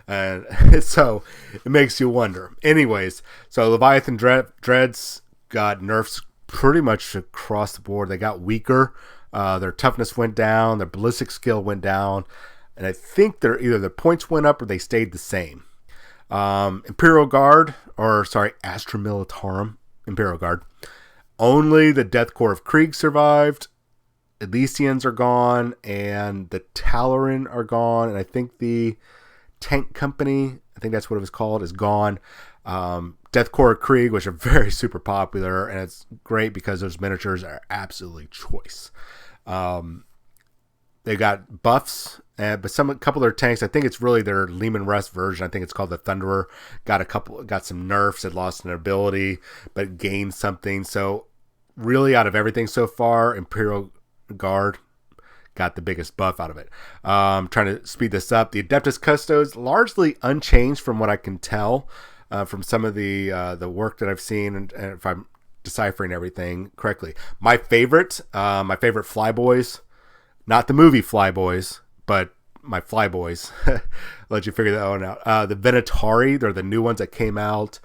And so it makes you wonder. Anyways, so Leviathan Dreads got nerfs pretty much across the board. They got weaker. Their toughness went down. Their ballistic skill went down. And I think either their points went up or they stayed the same. Imperial Guard, Astra Militarum, Imperial Guard. Only the Death Corps of Krieg survived. Elysians are gone, and the Talaran are gone, and I think the Tank Company, I think that's what it was called, is gone. Death Corps of Krieg, which are very super popular, and it's great because those miniatures are absolutely choice. They got buffs, but a couple of their tanks, I think it's really their Lehman Russ version. I think it's called the Thunderer. Got some nerfs. It lost an ability, but gained something. So really, out of everything so far, Imperial Guard got the biggest buff out of it. Trying to speed this up. The Adeptus Custos, largely unchanged from what I can tell from some of the work that I've seen, and if I'm deciphering everything correctly. My favorite Flyboys, not the movie Flyboys, but my Flyboys. Let you figure that one out. The Venatari, they're the new ones that came out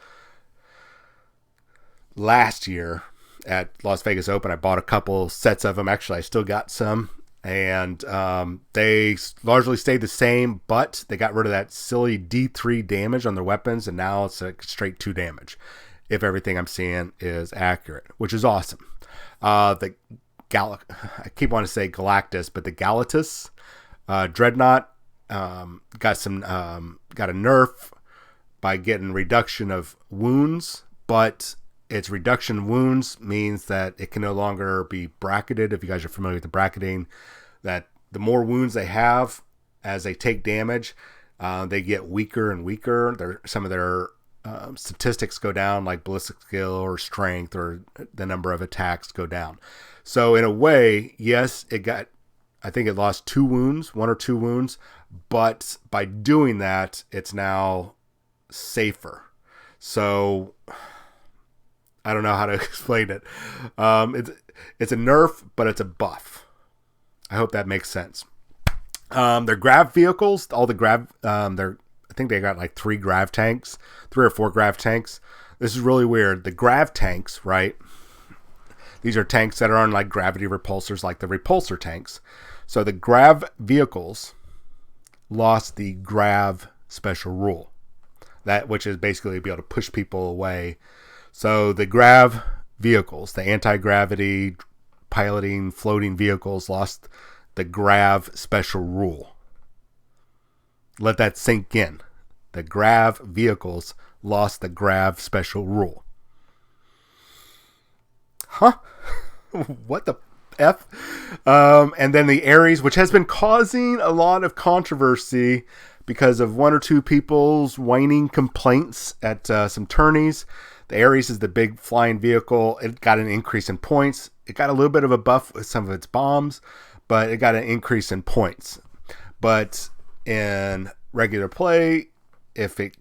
last year at Las Vegas Open. I bought a couple sets of them. Actually, I still got some, and they largely stayed the same, but they got rid of that silly D3 damage on their weapons, and now it's a straight 2 damage, if everything I'm seeing is accurate, which is awesome. I keep wanting to say Galactus, but the Galatus Dreadnought got a nerf by getting reduction of wounds, but its reduction wounds means that it can no longer be bracketed. If you guys are familiar with the bracketing, that the more wounds they have as they take damage, they get weaker and weaker. Some of their statistics go down, like ballistic skill or strength, or the number of attacks go down. So in a way, yes, I think it lost 2 wounds, 1 or 2 wounds, but by doing that, it's now safer. So I don't know how to explain it. It's a nerf, but it's a buff. I hope that makes sense. Their grav vehicles, all the grav, I think they got like 3 grav tanks, 3 or 4 grav tanks. This is really weird. The grav tanks, right? These are tanks that are on like gravity repulsors, like the repulsor tanks. So the grav vehicles lost the grav special rule. that which is basically be able to push people away. So the grav vehicles, the anti-gravity piloting floating vehicles, lost the grav special rule. Let that sink in. The grav vehicles lost the grav special rule. Huh? What the F? And then the Ares, which has been causing a lot of controversy because of one or two people's whining complaints at some tourneys. The Ares is the big flying vehicle. It got an increase in points. It got a little bit of a buff with some of its bombs, but it got an increase in points. But in regular play, if it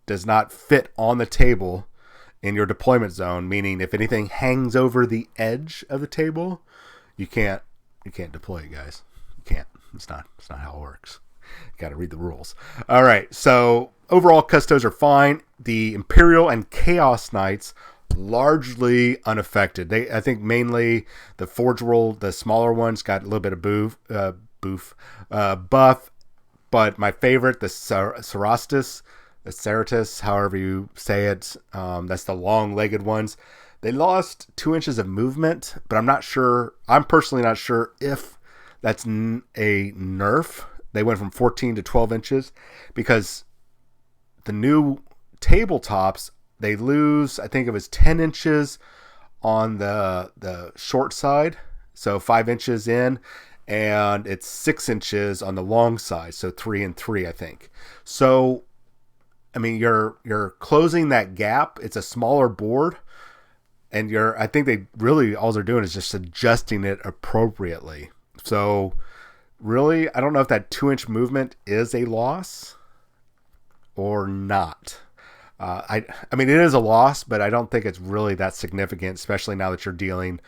does not fit on the table in your deployment zone, meaning if anything hangs over the edge of the table, you can't deploy it, guys. You can't. It's not how it works. You got to read the rules. All right. So overall, custos are fine. The Imperial and Chaos Knights largely unaffected. I think mainly the Forge World, the smaller ones, got a little bit of buff. But my favorite, the Ceratus, however you say it, that's the long-legged ones. They lost 2 inches of movement, but I'm not sure. I'm personally not sure if that's a nerf. They went from 14 to 12 inches because the new tabletops, they lose, I think it was 10 inches on the short side, so 5 inches in, and it's 6 inches on the long side, so 3 and 3, I think. So, I mean, you're closing that gap. It's a smaller board, and I think they really, all they're doing is just adjusting it appropriately. So, really, I don't know if that 2-inch movement is a loss or not. I mean, it is a loss, but I don't think it's really that significant, especially now that you're dealing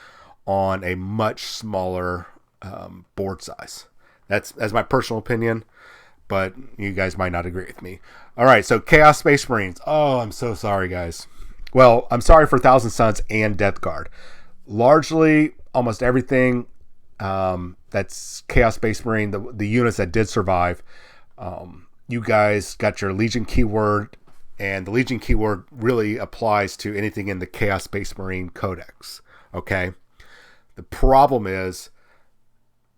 on a much smaller board size. That's my personal opinion, but you guys might not agree with me. All right, so Chaos Space Marines. Oh, I'm so sorry, guys. Well, I'm sorry for Thousand Suns and Death Guard. Largely, almost everything that's Chaos Space Marine, the units that did survive, you guys got your Legion keyword, and the Legion keyword really applies to anything in the Chaos Space Marine Codex. Okay? The problem is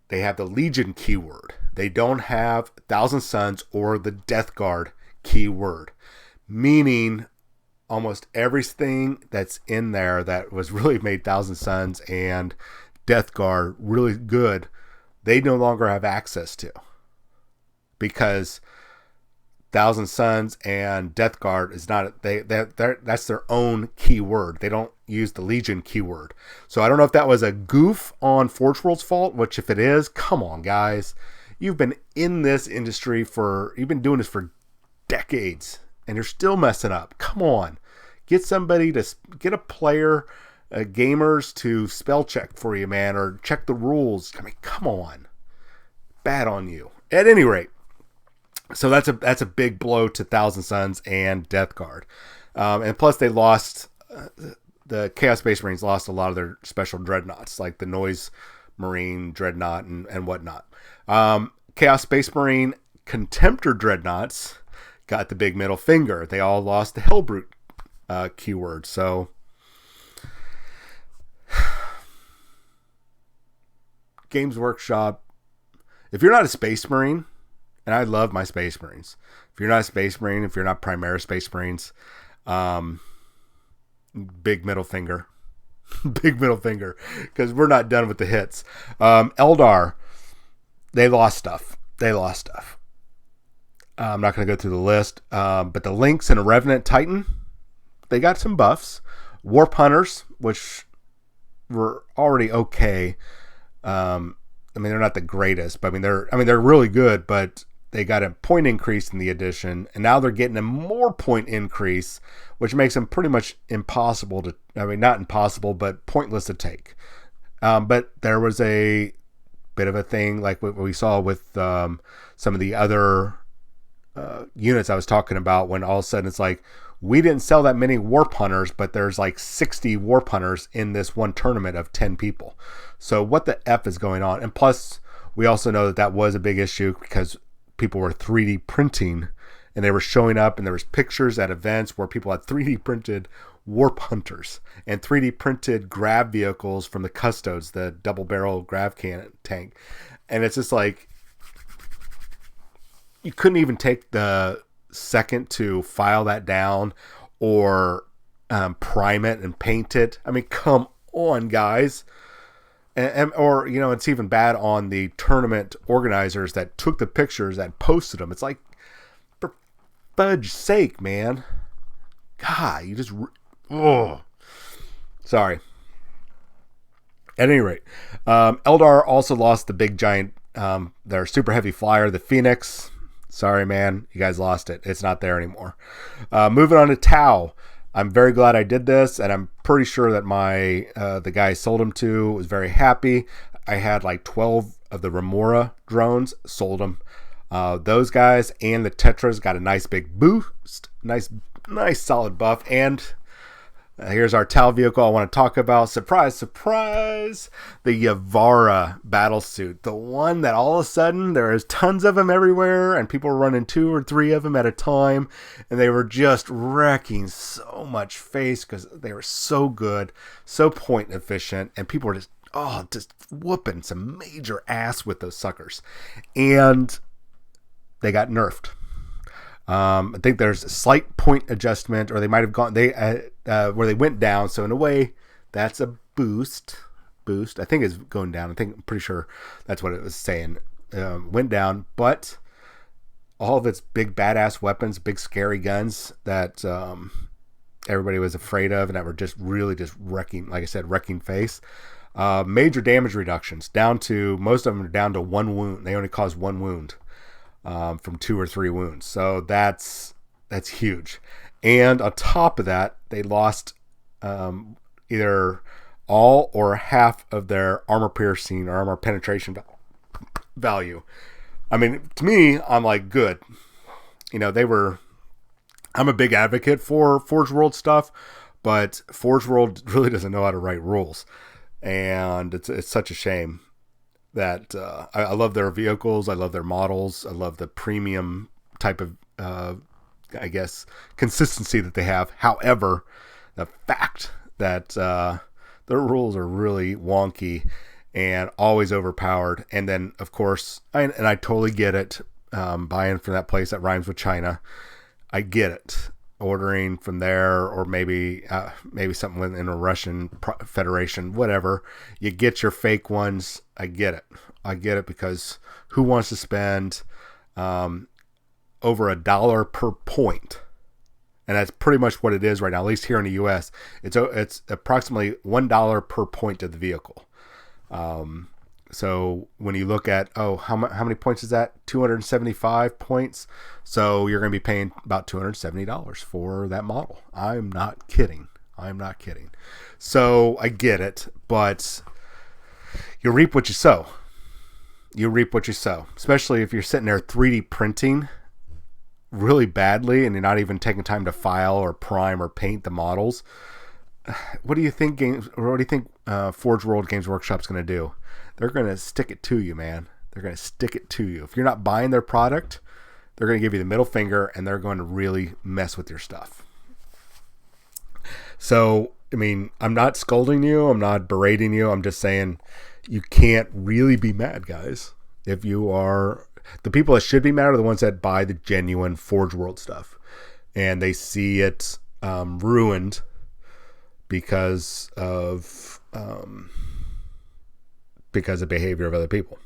they have the Legion keyword. They don't have Thousand Suns or the Death Guard keyword, meaning almost everything that's in there that was really made Thousand Suns and Death Guard really good, they no longer have access to, because Thousand Suns and Death Guard is not, that's their own keyword. They don't use the Legion keyword. So I don't know if that was a goof on Forge World's fault, which if it is, come on, guys. You've been in this industry you've been doing this for decades, and you're still messing up. Come on. Get somebody get a player, gamers to spell check for you, man, or check the rules. I mean, come on. Bad on you. At any rate, so that's a big blow to Thousand Suns and Death Guard. And plus they lost, the Chaos Space Marines lost a lot of their special dreadnoughts, like the Noise Marine dreadnought and whatnot. Chaos Space Marine Contemptor dreadnoughts got the big middle finger. They all lost the Hellbrute keyword. So Games Workshop, if you're not a Space Marine, and I love my Space Marines, if you're not a Space Marine, if you're not Primera Space Marines, big middle finger. Big middle finger, because we're not done with the hits. Eldar, they lost stuff. I'm not going to go through the list, but the Lynx and a Revenant Titan, they got some buffs. Warp Hunters, which were already okay. I mean, they're not the greatest, but they're really good, but they got a point increase in the edition, and now they're getting a more point increase, which makes them pretty much impossible to, not impossible, but pointless to take. But there was a bit of a thing like what we saw with some of the other units I was talking about, when all of a sudden it's like, we didn't sell that many Warp Hunters, but there's like 60 Warp Hunters in this one tournament of 10 people. So what the F is going on? And plus, we also know that was a big issue because people were 3D printing and they were showing up, and there was pictures at events where people had 3D printed warp hunters and 3D printed grav vehicles from the Custodes, the double barrel grav cannon tank. And it's just like, you couldn't even take the second to file that down or prime it and paint it. I mean, come on, guys. Or, you know, it's even bad on the tournament organizers that took the pictures and posted them. It's like, for fudge's sake, man. God, you just... Oh. Sorry. At any rate, Eldar also lost the big giant, their super heavy flyer, the Phoenix. Sorry, man. You guys lost it. It's not there anymore. Moving on to Tau. I'm very glad I did this, and I'm pretty sure that my the guy I sold them to was very happy. I had like 12 of the Remora drones, sold them. Those guys and the Tetras got a nice big boost, nice solid buff. And here's our Tau vehicle I want to talk about. Surprise, surprise! The Yavara battlesuit. The one that all of a sudden there is tons of them everywhere and people were running 2 or 3 of them at a time. And they were just wrecking so much face because they were so good, so point efficient. And people were just whooping some major ass with those suckers. And they got nerfed. I think there's a slight point adjustment, or they might have gone where they went down. So in a way, that's a boost. I think it's going down. I'm pretty sure that's what it was saying. Went down, but all of its big badass weapons, big scary guns that everybody was afraid of, and that were just really just wrecking, like I said, wrecking face. Major damage reductions down to most of them are down to 1 wound. They only cause 1 wound. From 2 or 3 wounds. So that's huge. And on top of that, they lost either all or half of their armor piercing or armor penetration value. I mean, to me, I'm like, good. You know, I'm a big advocate for Forge World stuff, but Forge World really doesn't know how to write rules. And it's such a shame. That I love their vehicles, I love their models, I love the premium type of, I guess, consistency that they have. However, the fact that their rules are really wonky and always overpowered. And then, of course, I totally get it, buying from that place that rhymes with China. I get it. Ordering from there, or maybe something in a Russian Federation, whatever. You get your fake ones. I get it because who wants to spend over $1 per point? And that's pretty much what it is right now. At least here in the U.S., it's approximately $1 per point of the vehicle. So when you look at, how many points is that? 275 points. So you're going to be paying about $270 for that model. I'm not kidding. So I get it, but you reap what you sow. Especially if you're sitting there 3D printing really badly and you're not even taking time to file or prime or paint the models. What do you think Forge World Games Workshop's going to do? They're going to stick it to you, man. They're going to stick it to you. If you're not buying their product, they're going to give you the middle finger, and they're going to really mess with your stuff. So, I mean, I'm not scolding you. I'm not berating you. I'm just saying you can't really be mad, guys. If you are... The people that should be mad are the ones that buy the genuine Forge World stuff. And they see it ruined because of behavior of other people.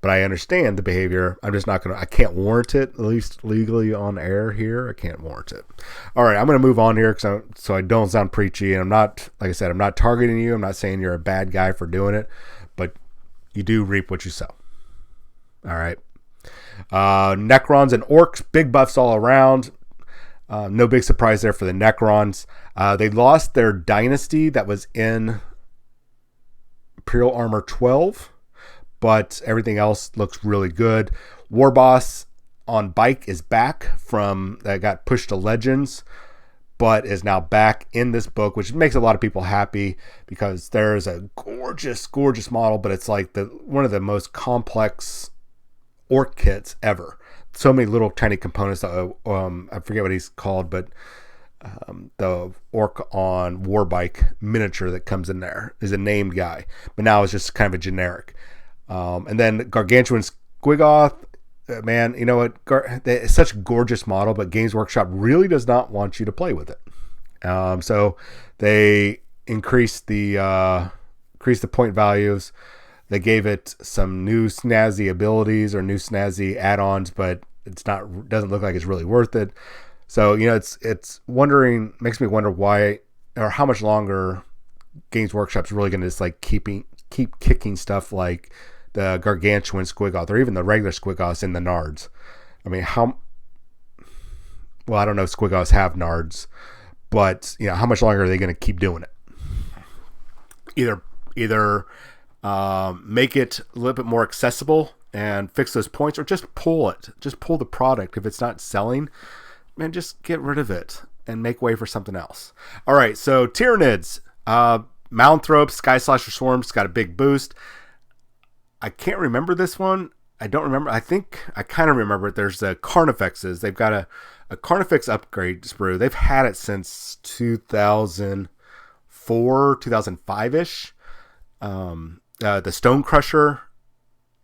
But I understand the behavior. I'm just not I can't warrant it, at least legally on air here. I can't warrant it. All right, I'm going to move on here so I don't sound preachy. And I'm not, like I said, I'm not targeting you. I'm not saying you're a bad guy for doing it, but you do reap what you sow. All right. Necrons and Orcs, big buffs all around. No big surprise there for the Necrons. They lost their dynasty that was in Imperial Armor 12, but everything else looks really good. Warboss on bike is back from that got pushed to Legends, but is now back in this book, which makes a lot of people happy because there's a gorgeous model, but it's like one of the most complex orc kits ever. so many little tiny components. I forget what he's called, but the Orc on Warbike miniature that comes in there is a named guy, but now it's just kind of a generic. And then Gargantuan Squigoth, man, you know what? It's such a gorgeous model, but Games Workshop really does not want you to play with it. So they increased the point values. They gave it some new snazzy abilities or new snazzy add-ons, but doesn't look like it's really worth it. So, you know, makes me wonder why or how much longer Games Workshop's really going to just like keep kicking stuff like the Gargantuan Squigoth or even the regular Squigoths in the Nards. I mean, I don't know if Squigoths have Nards, but you know, how much longer are they going to keep doing it? Either make it a little bit more accessible and fix those points, or just pull it. Just pull the product. If it's not selling, man, just get rid of it and make way for something else. All right, so Tyranids, Mounthropes, Sky Slasher Swarms got a big boost. I can't remember this one. I don't remember. I think I kind of remember it. There's the Carnifexes. They've got a Carnifex upgrade sprue. They've had it since 2004, 2005-ish. The Stone Crusher,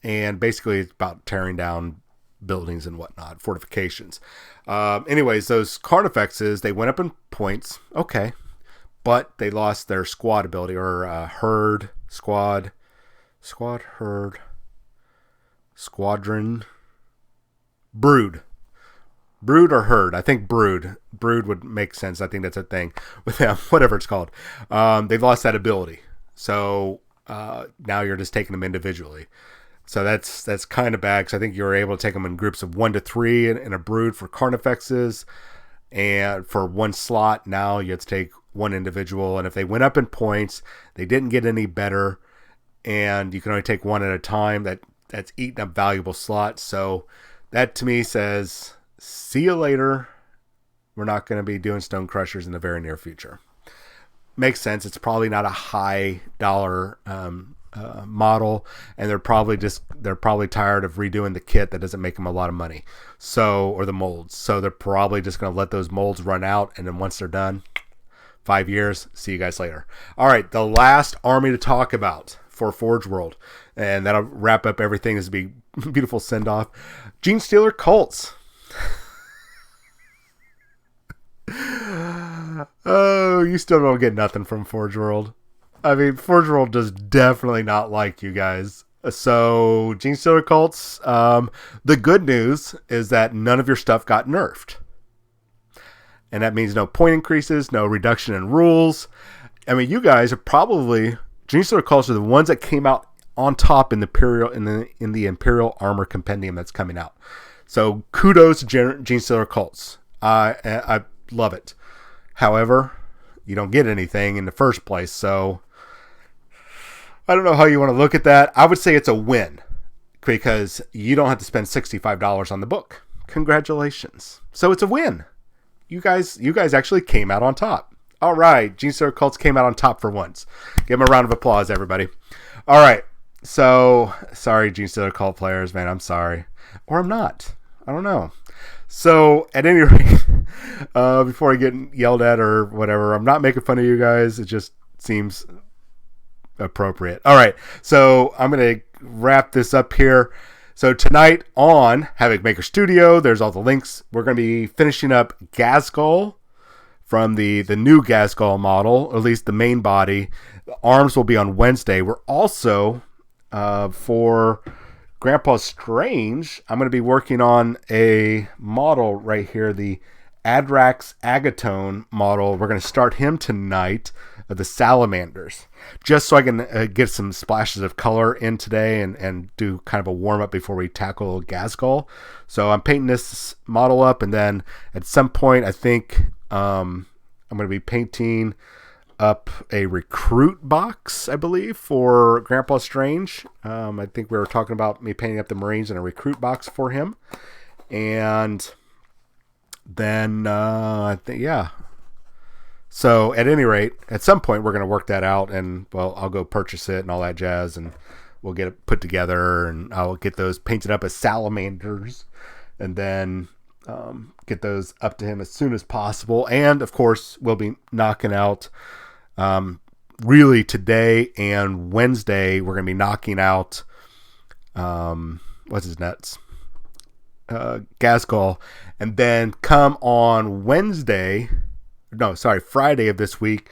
and basically it's about tearing down buildings and whatnot, fortifications. Anyways, those Carnifexes, they went up in points. Okay. But they lost their squad ability, or squadron, brood or herd. I think brood would make sense. I think that's a thing with them, whatever it's called. They've lost that ability. So now you're just taking them individually. So that's kind of bad, because I think you were able to take them in groups of 1 to 3 in a brood for Carnifexes, and for one slot now you have to take one individual. And if they went up in points, they didn't get any better, and you can only take one at a time. That's eating up valuable slots. So that to me says, see you later. We're not going to be doing Stone Crushers in the very near future. Makes sense. It's probably not a high dollar model, and they're probably tired of redoing the kit that doesn't make them a lot of money. Or the molds. So they're probably just going to let those molds run out, and then once they're done, 5 years, see you guys later. All right, the last army to talk about for Forge World, and that'll wrap up everything. This will be a beautiful send-off. Gene Stealer Cults. Oh, you still don't get nothing from Forge World. I mean, Forge World does definitely not like you guys. So, Gene Stealer Cults, the good news is that none of your stuff got nerfed. And that means no point increases, no reduction in rules. I mean, you guys are probably, Gene Stealer Cults are the ones that came out on top in the Imperial Armor Compendium that's coming out. So, kudos to Gene Stealer Cults. I love it. However, you don't get anything in the first place, so I don't know how you want to look at that. I would say it's a win, because you don't have to spend $65 on the book. Congratulations. So it's a win. You guys actually came out on top. All right, Gene Stealer Cults came out on top for once. Give them a round of applause, everybody. All right. So, sorry, Gene Stealer Cult players, man. I'm sorry. Or I'm not. I don't know. So, at any rate, before I get yelled at or whatever, I'm not making fun of you guys. It just seems appropriate. All right, so I'm going to wrap this up here. So tonight on Havoc Maker Studio, there's all the links. We're going to be finishing up Ghazghkull from the new Ghazghkull model, or at least the main body. The arms will be on Wednesday. We're also, for Grandpa Strange, I'm going to be working on a model right here, the Adrax Agatone model. We're going to start him tonight, the Salamanders, just so I can get some splashes of color in today and do kind of a warm-up before we tackle Ghazghkull. So I'm painting this model up, and then at some point I think I'm going to be painting up a recruit box, I believe, for Grandpa Strange. I think we were talking about me painting up the Marines in a recruit box for him. And then, I think, yeah. So, at any rate, at some point, we're going to work that out, and, well, I'll go purchase it and all that jazz, and we'll get it put together, and I'll get those painted up as salamanders. and then get those up to him as soon as possible. And of course, we'll be knocking out really today and Wednesday. We're going to be knocking out what's his nuts? Gaskell. And then come on Friday of this week,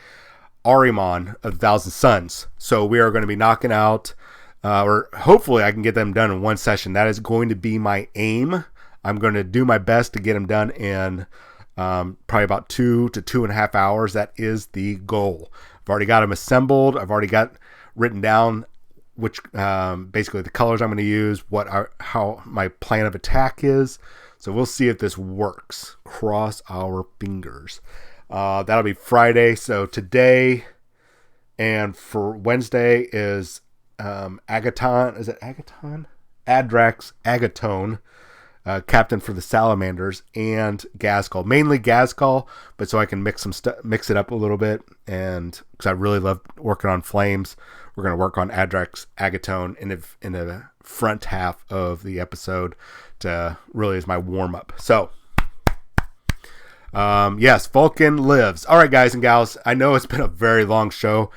Ahriman of 1,000 Suns. So we are going to be knocking out, or hopefully I can get them done in one session. That is going to be my aim. I'm going to do my best to get them done in probably about 2 to 2.5 hours. That is the goal. I've already got them assembled. I've already got written down which basically the colors I'm going to use, how my plan of attack is. So we'll see if this works. Cross our fingers. That'll be Friday. So today and for Wednesday is Agaton. Is it Agaton? Adrax Agatone, captain for the Salamanders, and Gaskell. Mainly Gaskell, but so I can mix it up a little bit, and because I really love working on flames. We're going to work on Adrax Agatone in the front half of the episode to really as my warm-up. So, yes, Vulcan lives. All right, guys and gals, I know it's been a very long show.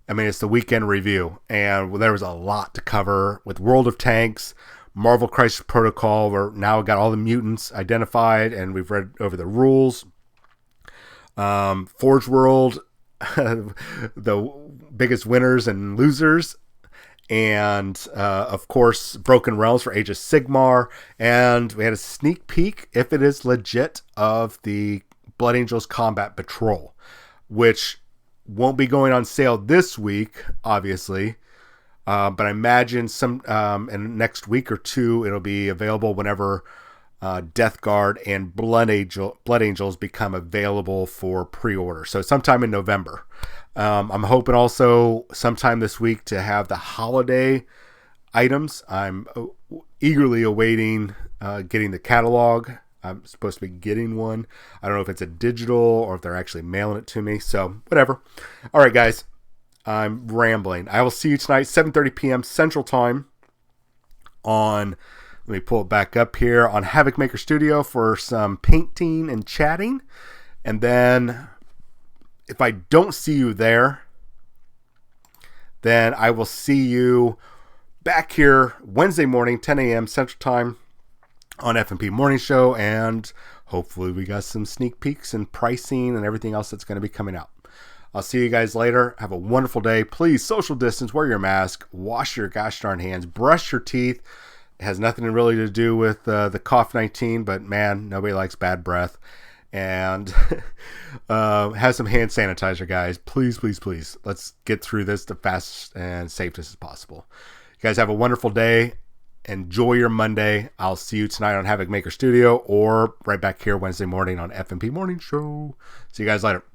I mean, it's the weekend review, and there was a lot to cover with World of Tanks, Marvel Crisis Protocol. We're now got all the mutants identified, and we've read over the rules. Forge World, the biggest winners and losers, and of course Broken Realms for Age of Sigmar, and we had a sneak peek, if it is legit, of the Blood Angels Combat Patrol, which won't be going on sale this week, obviously, but I imagine some in next week or two it'll be available whenever Death Guard and Blood Angels become available for pre-order. So sometime in November. I'm hoping also sometime this week to have the holiday items. I'm eagerly awaiting getting the catalog. I'm supposed to be getting one. I don't know if it's a digital or if they're actually mailing it to me. So whatever. All right, guys. I'm rambling. I will see you tonight, 7:30 p.m. Central Time on... Let me pull it back up here on Havoc Maker Studio for some painting and chatting. And then if I don't see you there, then I will see you back here Wednesday morning, 10 a.m. Central Time on FNP Morning Show. And hopefully we got some sneak peeks and pricing and everything else that's going to be coming out. I'll see you guys later. Have a wonderful day. Please social distance, wear your mask, wash your gosh darn hands, brush your teeth. It has nothing really to do with the cough-19, but man, nobody likes bad breath. And have some hand sanitizer, guys. Please, please, please. Let's get through this the fastest and safest as possible. You guys have a wonderful day. Enjoy your Monday. I'll see you tonight on Havoc Maker Studio or right back here Wednesday morning on FNP Morning Show. See you guys later.